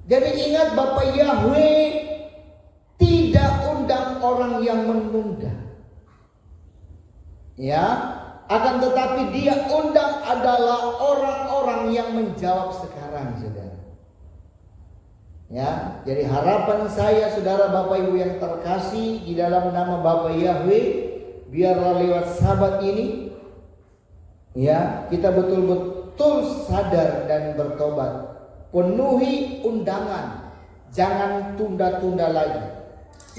[SPEAKER 1] Jadi ingat, Bapak Yahweh tidak undang orang yang menunda. Ya, akan tetapi Dia undang adalah orang-orang yang menjawab sekarang, saudara. Ya, jadi harapan saya, saudara Bapak Ibu yang terkasih di dalam nama Bapak Yahweh, biarlah lewat sabat ini, ya, kita betul-betul sadar dan bertobat. Penuhi undangan, jangan tunda-tunda lagi.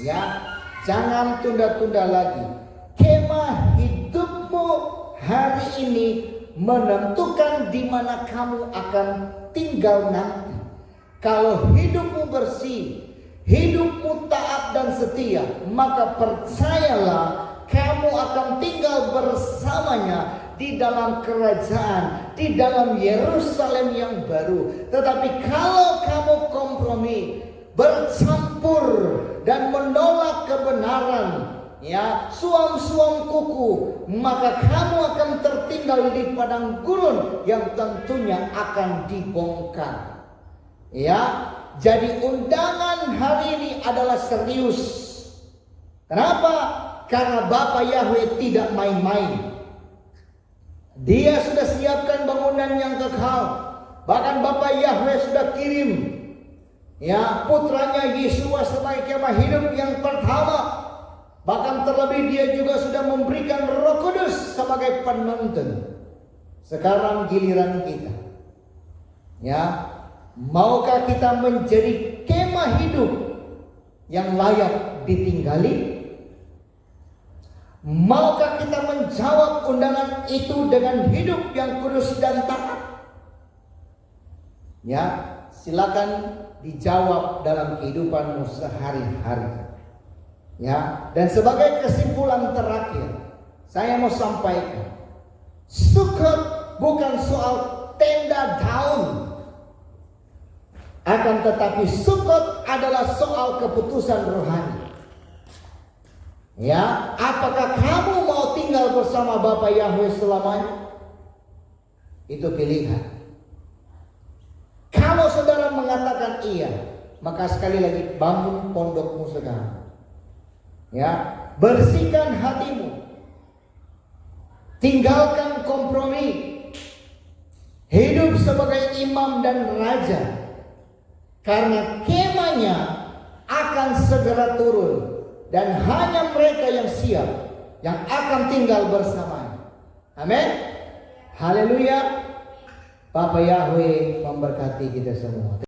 [SPEAKER 1] Ya, jangan tunda-tunda lagi. Kemah hidupmu hari ini menentukan di mana kamu akan tinggal nanti. Kalau hidupmu bersih, hidupmu taat dan setia, maka percayalah kamu akan tinggal bersamanya di dalam kerajaan, di dalam Yerusalem yang baru. Tetapi kalau kamu kompromi, bercampur dan menolak kebenaran, ya, suam-suam kuku, maka kamu akan tertinggal di padang gurun yang tentunya akan dibongkar. Ya, jadi undangan hari ini adalah serius. Kenapa? Karena Bapa Yahweh tidak main-main. Dia sudah siapkan bangunan yang kekal. Bahkan Bapak Yahweh sudah kirim, ya, putranya Yeshua sebagai kemah hidup yang pertama. Bahkan terlebih Dia juga sudah memberikan Roh Kudus sebagai penuntun. Sekarang giliran kita. Ya, maukah kita menjadi kemah hidup yang layak ditinggali? Maukah kita menjawab undangan itu dengan hidup yang kudus dan taat? Ya, silakan dijawab dalam kehidupanmu sehari-hari. Ya, dan sebagai kesimpulan terakhir, saya mau sampaikan, Sukkot bukan soal tenda daun, akan tetapi Sukkot adalah soal keputusan rohani. Ya, apakah kamu mau tinggal bersama Bapa Yahweh selamanya? Itu pilihan. Kalau saudara mengatakan iya, maka sekali lagi bangun pondokmu sekarang. Ya, bersihkan hatimu. Tinggalkan kompromi. Hidup sebagai imam dan raja. Karena kemahnya akan segera turun. Dan hanya mereka yang siap yang akan tinggal bersamanya. Amin. Haleluya. Bapak Yahweh memberkati kita semua.